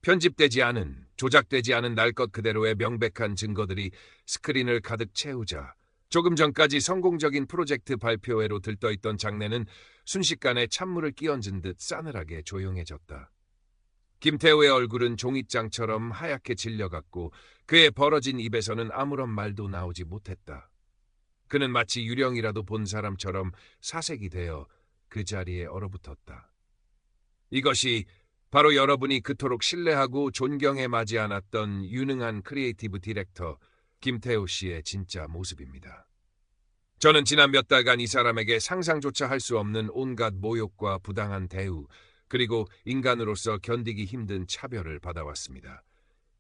편집되지 않은, 조작되지 않은 날 것 그대로의 명백한 증거들이 스크린을 가득 채우자 조금 전까지 성공적인 프로젝트 발표회로 들떠있던 장내는 순식간에 찬물을 끼얹은 듯 싸늘하게 조용해졌다. 김태호의 얼굴은 종잇장처럼 하얗게 질려갔고 그의 벌어진 입에서는 아무런 말도 나오지 못했다. 그는 마치 유령이라도 본 사람처럼 사색이 되어 그 자리에 얼어붙었다. 이것이 바로 여러분이 그토록 신뢰하고 존경에 맞지 않았던 유능한 크리에이티브 디렉터 김태호 씨의 진짜 모습입니다. 저는 지난 몇 달간 이 사람에게 상상조차 할 수 없는 온갖 모욕과 부당한 대우, 그리고 인간으로서 견디기 힘든 차별을 받아왔습니다.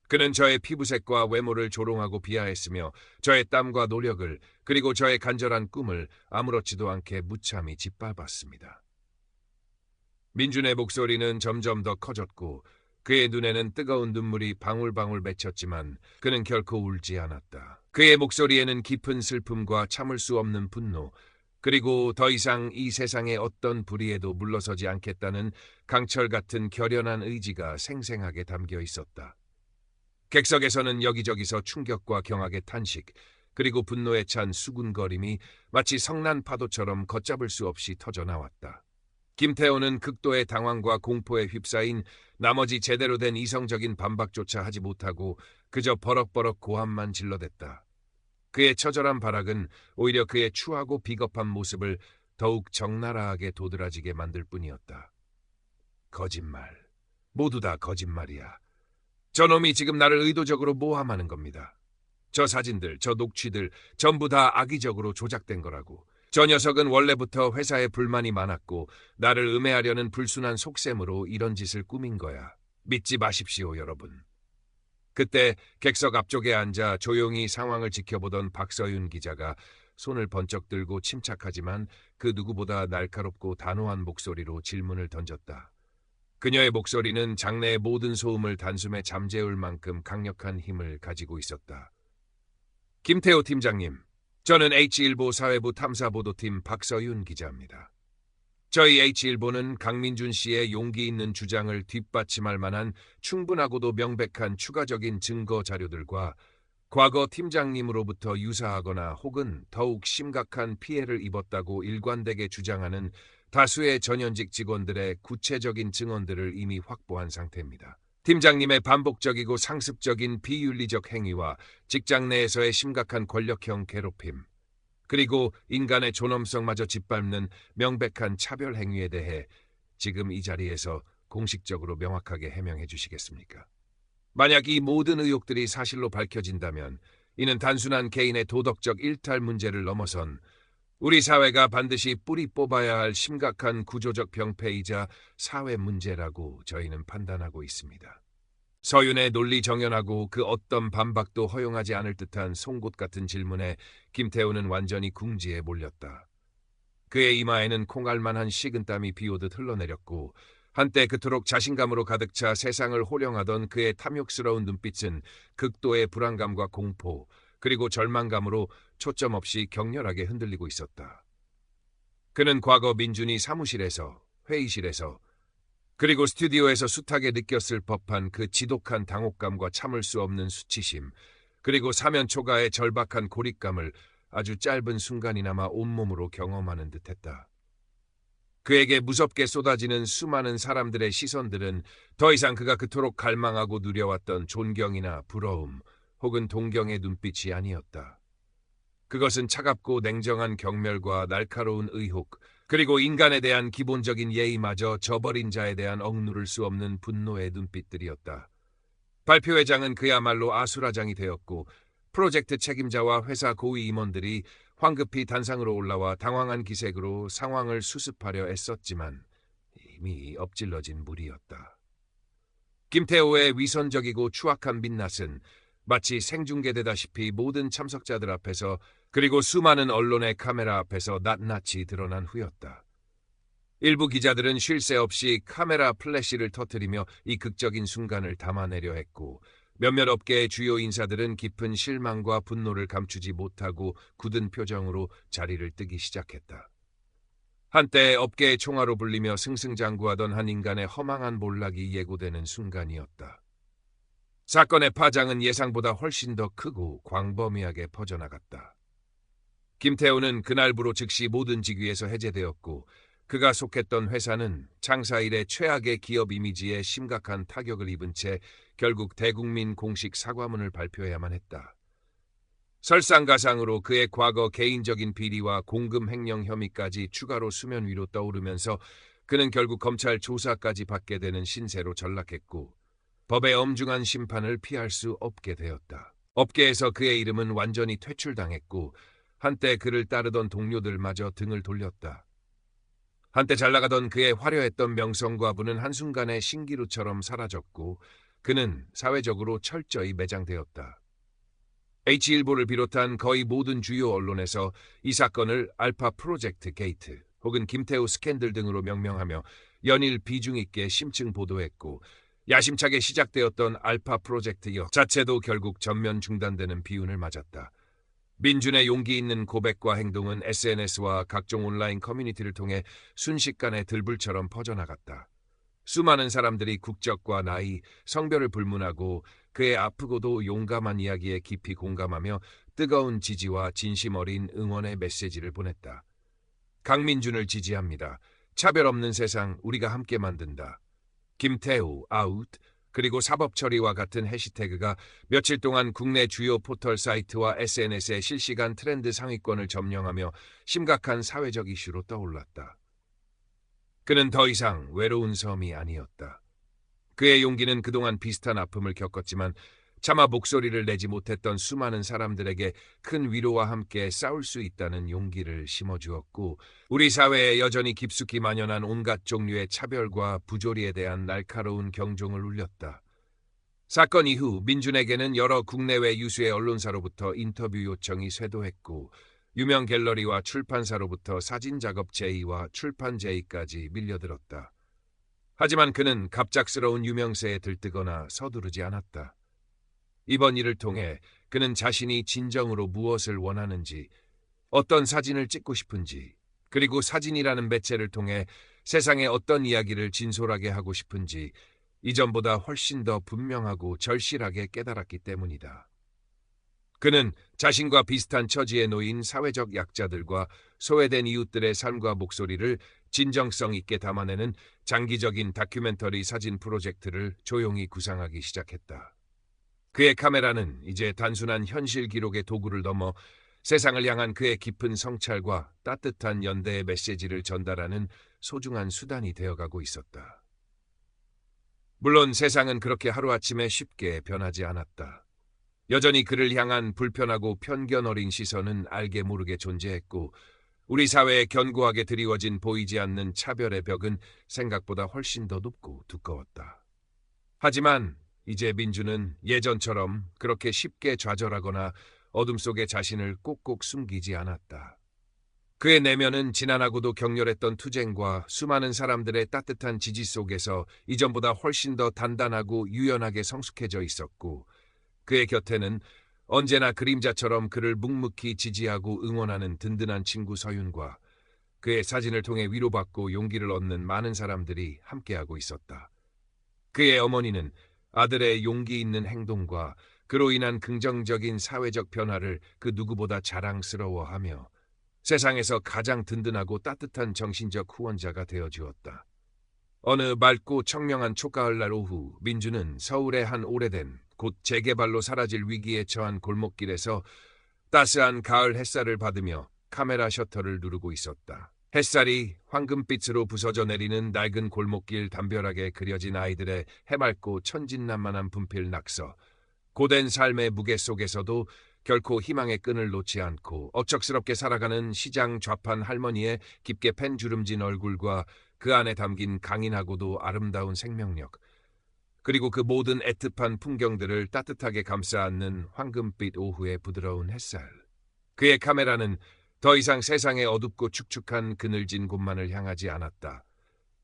그는 저의 피부색과 외모를 조롱하고 비하했으며 저의 땀과 노력을, 그리고 저의 간절한 꿈을 아무렇지도 않게 무참히 짓밟았습니다. 민준의 목소리는 점점 더 커졌고 그의 눈에는 뜨거운 눈물이 방울방울 맺혔지만 그는 결코 울지 않았다. 그의 목소리에는 깊은 슬픔과 참을 수 없는 분노, 그리고 더 이상 이 세상의 어떤 불의에도 물러서지 않겠다는 강철 같은 결연한 의지가 생생하게 담겨 있었다. 객석에서는 여기저기서 충격과 경악의 탄식, 그리고 분노에 찬 수군거림이 마치 성난 파도처럼 걷잡을 수 없이 터져나왔다. 김태호는 극도의 당황과 공포에 휩싸인 나머지 제대로 된 이성적인 반박조차 하지 못하고 그저 버럭버럭 고함만 질러댔다. 그의 처절한 발악은 오히려 그의 추하고 비겁한 모습을 더욱 적나라하게 도드라지게 만들 뿐이었다. 거짓말. 모두 다 거짓말이야. 저놈이 지금 나를 의도적으로 모함하는 겁니다. 저 사진들, 저 녹취들 전부 다 악의적으로 조작된 거라고. 저 녀석은 원래부터 회사에 불만이 많았고 나를 음해하려는 불순한 속셈으로 이런 짓을 꾸민 거야. 믿지 마십시오, 여러분. 그때 객석 앞쪽에 앉아 조용히 상황을 지켜보던 박서윤 기자가 손을 번쩍 들고 침착하지만 그 누구보다 날카롭고 단호한 목소리로 질문을 던졌다. 그녀의 목소리는 장내의 모든 소음을 단숨에 잠재울 만큼 강력한 힘을 가지고 있었다. 김태호 팀장님, 저는 H일보 사회부 탐사보도팀 박서윤 기자입니다. 저희 H일보는 강민준 씨의 용기 있는 주장을 뒷받침할 만한 충분하고도 명백한 추가적인 증거 자료들과 과거 팀장님으로부터 유사하거나 혹은 더욱 심각한 피해를 입었다고 일관되게 주장하는 다수의 전현직 직원들의 구체적인 증언들을 이미 확보한 상태입니다. 팀장님의 반복적이고 상습적인 비윤리적 행위와 직장 내에서의 심각한 권력형 괴롭힘, 그리고 인간의 존엄성마저 짓밟는 명백한 차별 행위에 대해 지금 이 자리에서 공식적으로 명확하게 해명해 주시겠습니까? 만약 이 모든 의혹들이 사실로 밝혀진다면 이는 단순한 개인의 도덕적 일탈 문제를 넘어선 우리 사회가 반드시 뿌리 뽑아야 할 심각한 구조적 병폐이자 사회 문제라고 저희는 판단하고 있습니다. 서윤의 논리 정연하고 그 어떤 반박도 허용하지 않을 듯한 송곳 같은 질문에 김태우는 완전히 궁지에 몰렸다. 그의 이마에는 콩알만한 식은땀이 비오듯 흘러내렸고 한때 그토록 자신감으로 가득 차 세상을 호령하던 그의 탐욕스러운 눈빛은 극도의 불안감과 공포 그리고 절망감으로 초점 없이 격렬하게 흔들리고 있었다. 그는 과거 민준이 사무실에서, 회의실에서, 그리고 스튜디오에서 숱하게 느꼈을 법한 그 지독한 당혹감과 참을 수 없는 수치심, 그리고 사면 초가의 절박한 고립감을 아주 짧은 순간이나마 온몸으로 경험하는 듯했다. 그에게 무섭게 쏟아지는 수많은 사람들의 시선들은 더 이상 그가 그토록 갈망하고 누려왔던 존경이나 부러움 혹은 동경의 눈빛이 아니었다. 그것은 차갑고 냉정한 경멸과 날카로운 의혹, 그리고 인간에 대한 기본적인 예의마저 저버린 자에 대한 억누를 수 없는 분노의 눈빛들이었다. 발표회장은 그야말로 아수라장이 되었고 프로젝트 책임자와 회사 고위 임원들이 황급히 단상으로 올라와 당황한 기색으로 상황을 수습하려 애썼지만 이미 엎질러진 물이었다. 김태호의 위선적이고 추악한 민낯은 마치 생중계되다시피 모든 참석자들 앞에서 그리고 수많은 언론의 카메라 앞에서 낱낱이 드러난 후였다. 일부 기자들은 쉴 새 없이 카메라 플래시를 터뜨리며 이 극적인 순간을 담아내려 했고 몇몇 업계의 주요 인사들은 깊은 실망과 분노를 감추지 못하고 굳은 표정으로 자리를 뜨기 시작했다. 한때 업계의 총화로 불리며 승승장구하던 한 인간의 허망한 몰락이 예고되는 순간이었다. 사건의 파장은 예상보다 훨씬 더 크고 광범위하게 퍼져나갔다. 김태호는 그날부로 즉시 모든 직위에서 해제되었고 그가 속했던 회사는 창사 이래 최악의 기업 이미지에 심각한 타격을 입은 채 결국 대국민 공식 사과문을 발표해야만 했다. 설상가상으로 그의 과거 개인적인 비리와 공금 횡령 혐의까지 추가로 수면 위로 떠오르면서 그는 결국 검찰 조사까지 받게 되는 신세로 전락했고 법의 엄중한 심판을 피할 수 없게 되었다. 업계에서 그의 이름은 완전히 퇴출당했고 한때 그를 따르던 동료들마저 등을 돌렸다. 한때 잘나가던 그의 화려했던 명성과 부는 한순간에 신기루처럼 사라졌고 그는 사회적으로 철저히 매장되었다. H일보를 비롯한 거의 모든 주요 언론에서 이 사건을 알파 프로젝트 게이트 혹은 김태우 스캔들 등으로 명명하며 연일 비중 있게 심층 보도했고 야심차게 시작되었던 알파 프로젝트 자체도 결국 전면 중단되는 비운을 맞았다. 민준의 용기 있는 고백과 행동은 SNS와 각종 온라인 커뮤니티를 통해 순식간에 들불처럼 퍼져나갔다. 수많은 사람들이 국적과 나이, 성별을 불문하고 그의 아프고도 용감한 이야기에 깊이 공감하며 뜨거운 지지와 진심 어린 응원의 메시지를 보냈다. 강민준을 지지합니다. 차별 없는 세상 우리가 함께 만든다. 김태우 아웃 그리고 사법처리와 같은 해시태그가 며칠 동안 국내 주요 포털 사이트와 SNS의 실시간 트렌드 상위권을 점령하며 심각한 사회적 이슈로 떠올랐다. 그는 더 이상 외로운 섬이 아니었다. 그의 용기는 그동안 비슷한 아픔을 겪었지만 차마 목소리를 내지 못했던 수많은 사람들에게 큰 위로와 함께 싸울 수 있다는 용기를 심어주었고 우리 사회에 여전히 깊숙이 만연한 온갖 종류의 차별과 부조리에 대한 날카로운 경종을 울렸다. 사건 이후 민준에게는 여러 국내외 유수의 언론사로부터 인터뷰 요청이 쇄도했고 유명 갤러리와 출판사로부터 사진 작업 제의와 출판 제의까지 밀려들었다. 하지만 그는 갑작스러운 유명세에 들뜨거나 서두르지 않았다. 이번 일을 통해 그는 자신이 진정으로 무엇을 원하는지, 어떤 사진을 찍고 싶은지, 그리고 사진이라는 매체를 통해 세상에 어떤 이야기를 진솔하게 하고 싶은지 이전보다 훨씬 더 분명하고 절실하게 깨달았기 때문이다. 그는 자신과 비슷한 처지에 놓인 사회적 약자들과 소외된 이웃들의 삶과 목소리를 진정성 있게 담아내는 장기적인 다큐멘터리 사진 프로젝트를 조용히 구상하기 시작했다. 그의 카메라는 이제 단순한 현실 기록의 도구를 넘어 세상을 향한 그의 깊은 성찰과 따뜻한 연대의 메시지를 전달하는 소중한 수단이 되어가고 있었다. 물론 세상은 그렇게 하루아침에 쉽게 변하지 않았다. 여전히 그를 향한 불편하고 편견 어린 시선은 알게 모르게 존재했고 우리 사회에 견고하게 드리워진 보이지 않는 차별의 벽은 생각보다 훨씬 더 높고 두꺼웠다. 하지만 이제 민주는 예전처럼 그렇게 쉽게 좌절하거나 어둠 속에 자신을 꼭꼭 숨기지 않았다. 그의 내면은 지난하고도 격렬했던 투쟁과 수많은 사람들의 따뜻한 지지 속에서 이전보다 훨씬 더 단단하고 유연하게 성숙해져 있었고 그의 곁에는 언제나 그림자처럼 그를 묵묵히 지지하고 응원하는 든든한 친구 서윤과 그의 사진을 통해 위로받고 용기를 얻는 많은 사람들이 함께하고 있었다. 그의 어머니는 아들의 용기 있는 행동과 그로 인한 긍정적인 사회적 변화를 그 누구보다 자랑스러워하며 세상에서 가장 든든하고 따뜻한 정신적 후원자가 되어주었다. 어느 맑고 청명한 초가을날 오후 민주는 서울의 한 오래된 곧 재개발로 사라질 위기에 처한 골목길에서 따스한 가을 햇살을 받으며 카메라 셔터를 누르고 있었다. 햇살이 황금빛으로 부서져 내리는 낡은 골목길 담벼락에 그려진 아이들의 해맑고 천진난만한 분필 낙서. 고된 삶의 무게 속에서도 결코 희망의 끈을 놓지 않고 억척스럽게 살아가는 시장 좌판 할머니의 깊게 팬 주름진 얼굴과 그 안에 담긴 강인하고도 아름다운 생명력. 그리고 그 모든 애틋한 풍경들을 따뜻하게 감싸 안는 황금빛 오후의 부드러운 햇살. 그의 카메라는 더 이상 세상의 어둡고 축축한 그늘진 곳만을 향하지 않았다.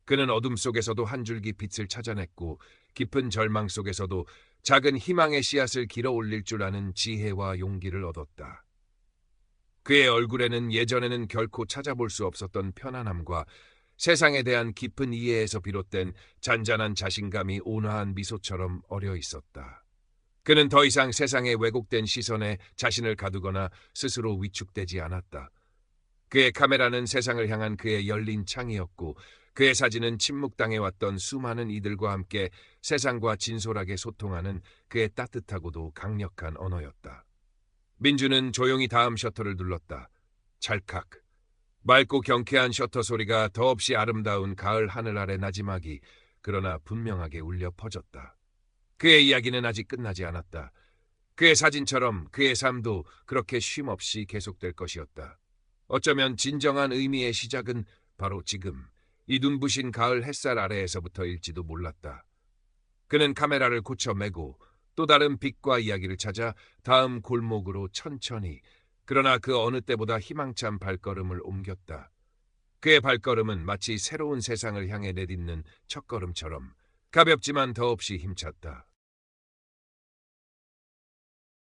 그는 어둠 속에서도 한 줄기 빛을 찾아냈고 깊은 절망 속에서도 작은 희망의 씨앗을 길어 올릴 줄 아는 지혜와 용기를 얻었다. 그의 얼굴에는 예전에는 결코 찾아볼 수 없었던 편안함과 세상에 대한 깊은 이해에서 비롯된 잔잔한 자신감이 온화한 미소처럼 어려 있었다. 그는 더 이상 세상의 왜곡된 시선에 자신을 가두거나 스스로 위축되지 않았다. 그의 카메라는 세상을 향한 그의 열린 창이었고 그의 사진은 침묵당해왔던 수많은 이들과 함께 세상과 진솔하게 소통하는 그의 따뜻하고도 강력한 언어였다. 민주는 조용히 다음 셔터를 눌렀다. 찰칵. 맑고 경쾌한 셔터 소리가 더없이 아름다운 가을 하늘 아래 나지막이 그러나 분명하게 울려 퍼졌다. 그의 이야기는 아직 끝나지 않았다. 그의 사진처럼 그의 삶도 그렇게 쉼없이 계속될 것이었다. 어쩌면 진정한 의미의 시작은 바로 지금 이 눈부신 가을 햇살 아래에서부터일지도 몰랐다. 그는 카메라를 고쳐 메고 또 다른 빛과 이야기를 찾아 다음 골목으로 천천히 그러나 그 어느 때보다 희망찬 발걸음을 옮겼다. 그의 발걸음은 마치 새로운 세상을 향해 내딛는 첫걸음처럼 가볍지만 더없이 힘찼다.